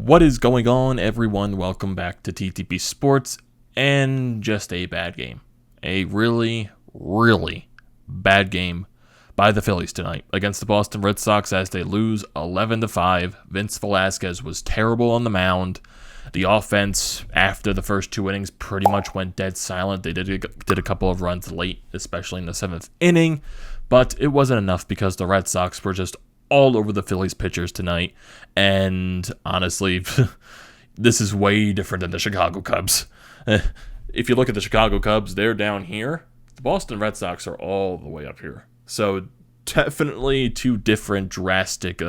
What is going on, everyone? Welcome back to TTP Sports, and just a bad game. A really, really bad game by the Phillies tonight against the Boston Red Sox as they lose 11-5. Vince Velasquez was terrible on the mound. The offense, after the first two innings, pretty much went dead silent. They did a couple of runs late, especially in the seventh inning, but it wasn't enough because the Red Sox were just all over the Phillies pitchers tonight, and honestly, this is way different than the Chicago Cubs. If you look at the Chicago Cubs, they're down here. The Boston Red Sox are all the way up here. So definitely two different drastic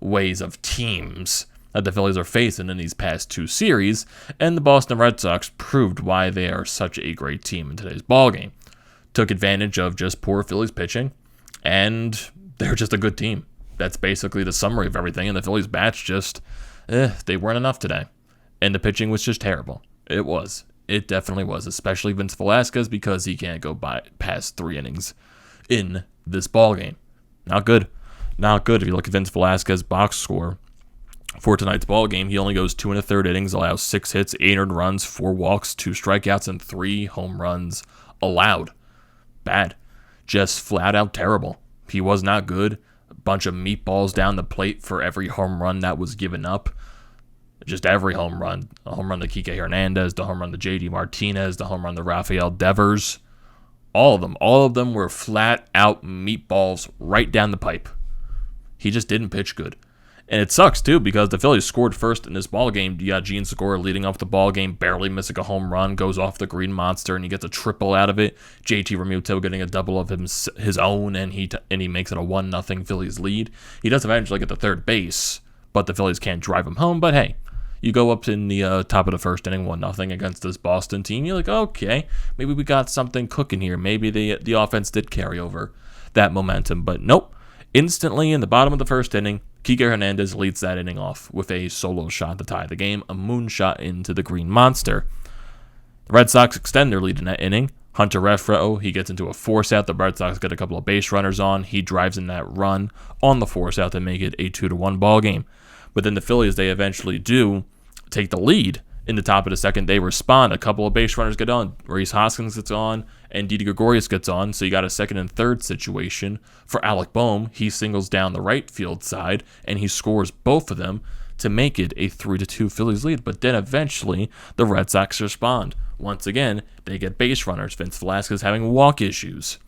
ways of teams that the Phillies are facing in these past two series, and the Boston Red Sox proved why they are such a great team in today's ballgame. Took advantage of just poor Phillies pitching, and they're just a good team. That's basically the summary of everything, and the Phillies bats just, they weren't enough today. And the pitching was just terrible. It was. It definitely was, especially Vince Velasquez, because he can't go past 3 innings in this ballgame. Not good. Not good. If you look at Vince Velasquez's box score for tonight's ballgame, he only goes 2 1/3 innings, allows 6 hits, 8 earned runs, 4 walks, 2 strikeouts, and 3 home runs allowed. Bad. Just flat out terrible. He was not good. Bunch of meatballs down the plate for every home run that was given up. Just every home run. A home run to Kike Hernandez, the home run to JD Martinez, the home run to Rafael Devers. All of them were flat out meatballs right down the pipe. He just didn't pitch good. And it sucks too because the Phillies scored first in this ballgame. You got Gene Segura leading off the ballgame, barely missing a home run, goes off the green monster, and he gets a triple out of it. JT Realmuto getting a double of his own, and he makes it a 1-0 Phillies lead. He does eventually get to third base, but the Phillies can't drive him home. But hey, you go up in the top of the first inning, 1-0 against this Boston team. You're like, okay, maybe we got something cooking here. Maybe the offense did carry over that momentum, but nope. Instantly in the bottom of the first inning, Kike Hernandez leads that inning off with a solo shot to tie the game, a moonshot into the green monster. The Red Sox extend their lead in that inning. Hunter Renfroe, he gets into a force out. The Red Sox get a couple of base runners on. He drives in that run on the force out to make it a 2-1 ball game. But then the Phillies, they eventually do take the lead. In the top of the second, they respond. A couple of base runners get on. Rhys Hoskins gets on, and Didi Gregorius gets on. So you got a second and third situation for Alec Bohm. He singles down the right field side, and he scores both of them to make it a 3-2 Phillies lead. But then eventually, the Red Sox respond. Once again, they get base runners. Vince Velasquez having walk issues.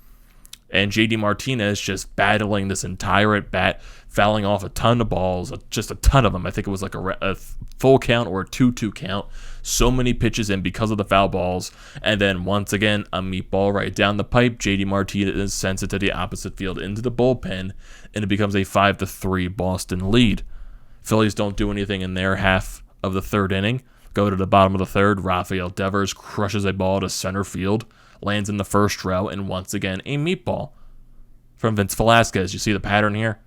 And JD Martinez just battling this entire at-bat, fouling off a ton of balls, just a ton of them. I think it was like a full count or a 2-2 count. So many pitches in because of the foul balls. And then once again, a meatball right down the pipe. JD Martinez sends it to the opposite field into the bullpen, and it becomes a 5-3 Boston lead. Phillies don't do anything in their half of the third inning. Go to the bottom of the third. Rafael Devers crushes a ball to center field, lands in the first row, and once again, a meatball from Vince Velasquez. You see the pattern here?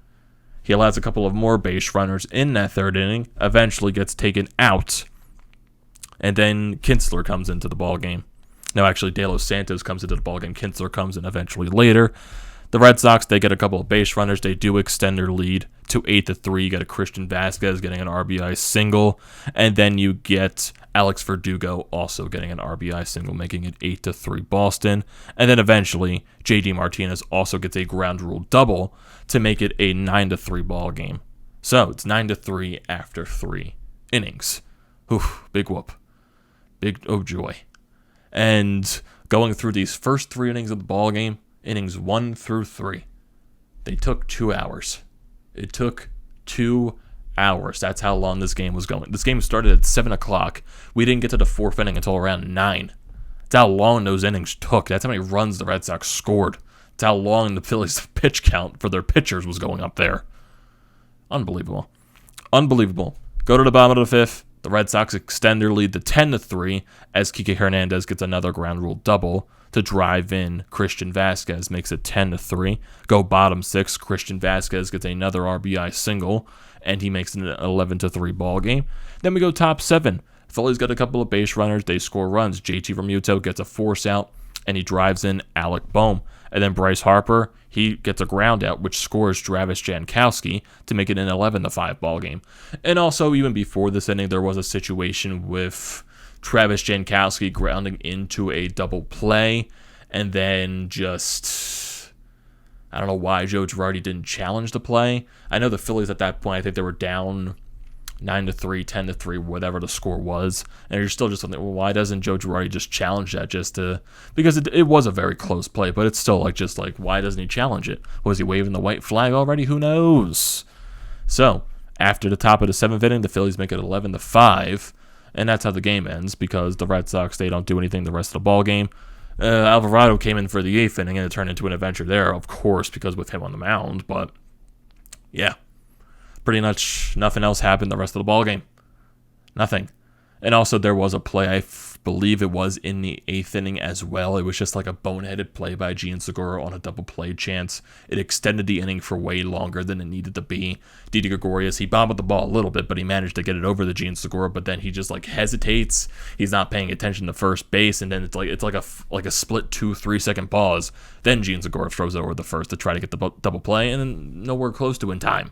He allows a couple of more base runners in that third inning, eventually gets taken out, and then Kinsler comes into the ballgame. No, actually, De Los Santos comes into the ballgame. Kinsler comes in eventually later. The Red Sox, they get a couple of base runners. They do extend their lead to 8-3. You got a Christian Velasquez getting an RBI single, and then you get Alex Verdugo also getting an RBI single, making it 8-3 Boston. And then eventually, JD Martinez also gets a ground rule double to make it a 9-3 ball game. So it's 9-3 after 3 innings. Oof, big whoop. Big oh joy. And going through these first 3 innings of the ball game, innings 1 through 3, they took 2 hours. It took 2 hours. That's how long this game was going. This game started at 7 o'clock. We didn't get to the 4th inning until around 9. That's how long those innings took. That's how many runs the Red Sox scored. That's how long the Phillies' pitch count for their pitchers was going up there. Unbelievable. Unbelievable. Go to the bottom of the 5th. The Red Sox extend their lead to 10-3 as Kike Hernandez gets another ground rule double to drive in Christian Velasquez, makes it 10-3. Go bottom 6, Christian Velasquez gets another RBI single, and he makes it an 11-3 ball game. Then we go top 7. Phillies got a couple of base runners. They score runs. JT Realmuto gets a force out, and he drives in Alec Bohm. And then Bryce Harper, he gets a ground out, which scores Travis Jankowski to make it an 11-5 ball game. And also, even before this inning, there was a situation with Travis Jankowski grounding into a double play, and then just, I don't know why Joe Girardi didn't challenge the play. I know the Phillies at that point, I think they were down 9-3, 10-3, whatever the score was, and you're still just wondering, well, why doesn't Joe Girardi just challenge that because it was a very close play, but it's still why doesn't he challenge it? Was he waving the white flag already? Who knows? So, after the top of the 7th inning, the Phillies make it 11-5, and that's how the game ends, because the Red Sox, they don't do anything the rest of the ball game. Alvarado came in for the 8th inning, and it turned into an adventure there, of course, because with him on the mound, but yeah. Pretty much nothing else happened the rest of the ball game. Nothing. And also there was a play, I believe it was in the 8th inning as well. It was just like a boneheaded play by Jean Segura on a double play chance. It extended the inning for way longer than it needed to be. Didi Gregorius, he bobbled the ball a little bit, but he managed to get it over the Jean Segura, but then he just hesitates. He's not paying attention to first base, and then it's like a split 2-3 second pause. Then Jean Segura throws it over the first to try to get the double play, and then nowhere close to in time.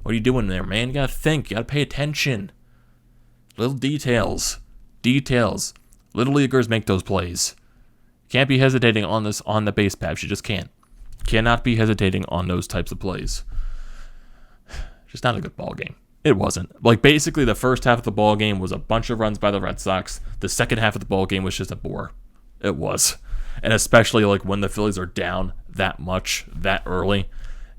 What are you doing there, man? You gotta think. You gotta pay attention. Little details. Details. Little leaguers make those plays. Can't be hesitating on the base paths. You just can't. Cannot be hesitating on those types of plays. Just not a good ball game. It wasn't. Basically, the first half of the ball game was a bunch of runs by the Red Sox. The second half of the ball game was just a bore. It was. And especially, when the Phillies are down that much, that early,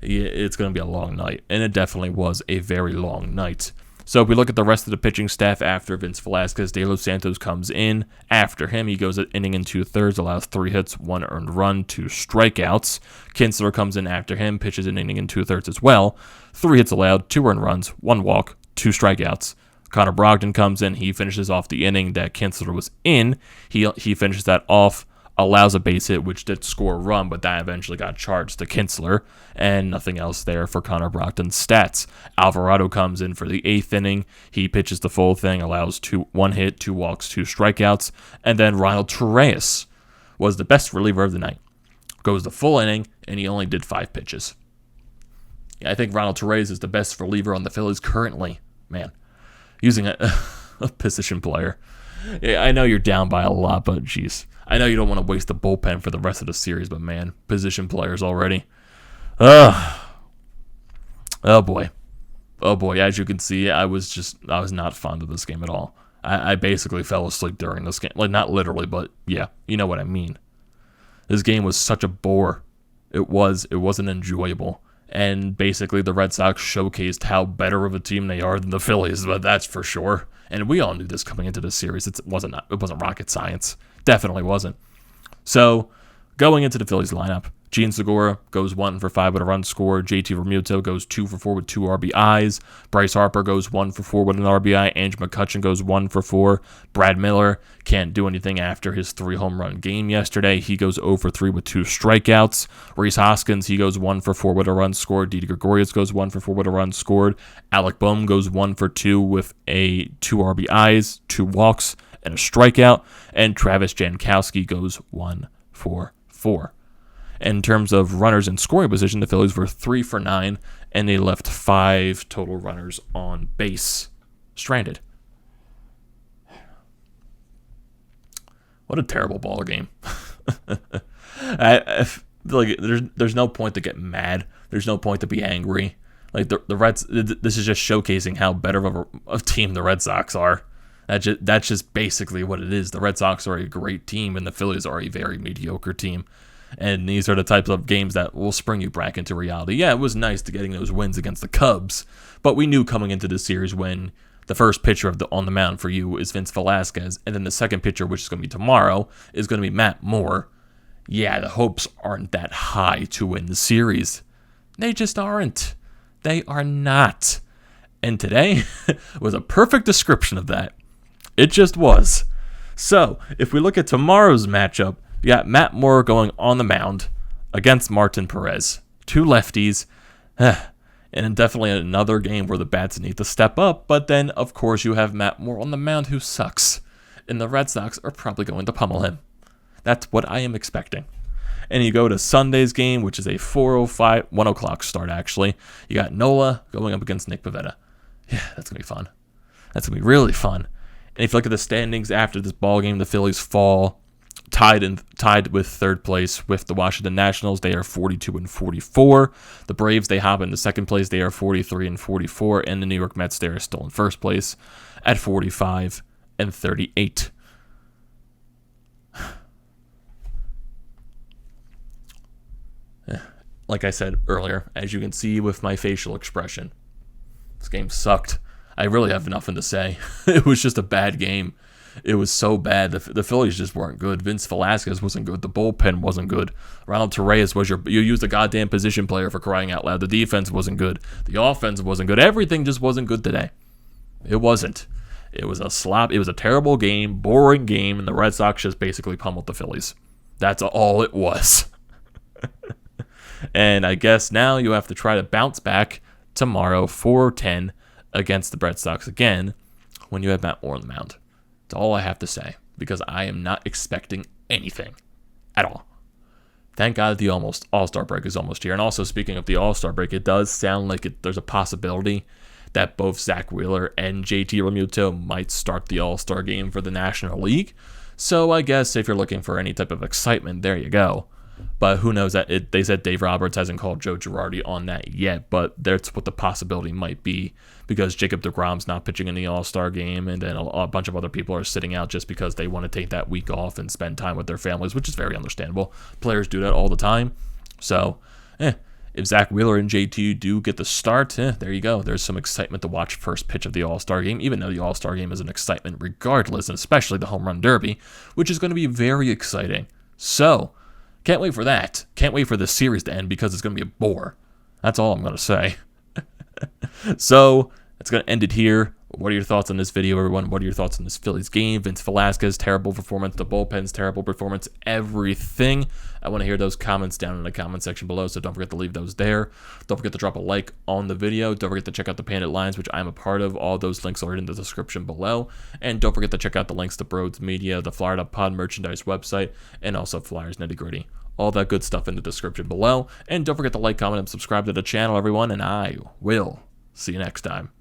it's going to be a long night, and it definitely was a very long night. So if we look at the rest of the pitching staff after Vince Velasquez, De Los Santos comes in. After him, he goes an inning and 2/3, allows 3 hits, 1 earned run, 2 strikeouts. Kinsler comes in after him, pitches an inning and 2/3 as well. 3 hits allowed, 2 earned runs, 1 walk, 2 strikeouts. Connor Brogdon comes in. He finishes off the inning that Kinsler was in. He finishes that off, allows a base hit, which did score a run, but that eventually got charged to Kinsler, and nothing else there for Connor Brogdon's stats. Alvarado comes in for the 8th inning. He pitches the full thing, allows 1 hit, 2 walks, 2 strikeouts, and then Ronald Torreyes was the best reliever of the night. Goes the full inning, and he only did 5 pitches. Yeah, I think Ronald Torreyes is the best reliever on the Phillies currently. Man, using a position player. Yeah, I know you're down by a lot, but geez. I know you don't want to waste the bullpen for the rest of the series, but man, position players already. Oh boy. As you can see, I was not fond of this game at all. I basically fell asleep during this game. Not literally, but yeah, you know what I mean. This game was such a bore. It wasn't enjoyable. And basically the Red Sox showcased how better of a team they are than the Phillies, but that's for sure. And we all knew this coming into the series. It wasn't rocket science. Definitely wasn't. So, going into the Phillies lineup, Jean Segura goes 1 for 5 with a run scored. JT Realmuto goes 2 for 4 with 2 RBIs. Bryce Harper goes 1 for 4 with an RBI. Andrew McCutchen goes 1 for 4. Brad Miller can't do anything after his 3 home run game yesterday. He goes 0 for 3 with 2 strikeouts. Rhys Hoskins, he goes 1 for 4 with a run scored. Didi Gregorius goes 1 for 4 with a run scored. Alec Bohm goes 1 for 2 with 2 RBIs, 2 walks, and a strikeout. And Travis Jankowski goes 1 for 4. In terms of runners in scoring position, the Phillies were 3 for 9, and they left 5 total runners on base, stranded. What a terrible ball game. I feel like there's no point to get mad. There's no point to be angry. The Reds. This is just showcasing how better of a team the Red Sox are. That's just basically what it is. The Red Sox are a great team, and the Phillies are a very mediocre team. And these are the types of games that will spring you back into reality. Yeah, it was nice to getting those wins against the Cubs, but we knew coming into this series when the first pitcher on the mound for you is Vince Velasquez, and then the second pitcher, which is going to be tomorrow, is going to be Matt Moore. Yeah, the hopes aren't that high to win the series. They just aren't. They are not. And today was a perfect description of that. It just was. So, if we look at tomorrow's matchup, you got Matt Moore going on the mound against Martin Perez. 2 lefties. And definitely another game where the bats need to step up. But then, of course, you have Matt Moore on the mound who sucks. And the Red Sox are probably going to pummel him. That's what I am expecting. And you go to Sunday's game, which is a 1 o'clock start, actually. You got Nola going up against Nick Pivetta. Yeah, that's going to be fun. That's going to be really fun. And if you look at the standings after this ball game, the Phillies fall tied with third place with the Washington Nationals. They are 42-44. The Braves, they hop into second place. They are 43-44. And the New York Mets, they are still in first place at 45-38. Like I said earlier, as you can see with my facial expression, this game sucked. I really have nothing to say. It was just a bad game. It was so bad. The Phillies just weren't good. Vince Velasquez wasn't good. The bullpen wasn't good. Ronald Torreyes was you used a goddamn position player, for crying out loud. The defense wasn't good. The offense wasn't good. Everything just wasn't good today. It wasn't. It was a slop. It was a terrible game, boring game, and the Red Sox just basically pummeled the Phillies. That's all it was. And I guess now you have to try to bounce back tomorrow 4-10 against the Red Sox again when you have Matt Moore on the mound. That's all I have to say, because I am not expecting anything at all. Thank God the All-Star break is almost here. And also, speaking of the All-Star break, it does sound like there's a possibility that both Zach Wheeler and JT Realmuto might start the All-Star game for the National League. So I guess if you're looking for any type of excitement, there you go. But who knows? They said Dave Roberts hasn't called Joe Girardi on that yet, but that's what the possibility might be, because Jacob deGrom's not pitching in the All-Star game, and then a bunch of other people are sitting out just because they want to take that week off and spend time with their families, which is very understandable. Players do that all the time. So, if Zach Wheeler and JT do get the start, there you go. There's some excitement to watch first pitch of the All-Star game, even though the All-Star game is an excitement regardless, and especially the Home Run Derby, which is going to be very exciting. So, can't wait for that. Can't wait for this series to end, because it's going to be a bore. That's all I'm going to say. So, that's going to end it here. What are your thoughts on this video, everyone? What are your thoughts on this Phillies game? Vince Velasquez, terrible performance. The bullpen's terrible performance. Everything. I want to hear those comments down in the comment section below, so don't forget to leave those there. Don't forget to drop a like on the video. Don't forget to check out the Painted Lines, which I'm a part of. All those links are in the description below. And don't forget to check out the links to BrodesMedia, the Florida Pod merchandise website, and also Flyers Nitty Gritty. All that good stuff in the description below. And don't forget to like, comment, and subscribe to the channel, everyone, and I will see you next time.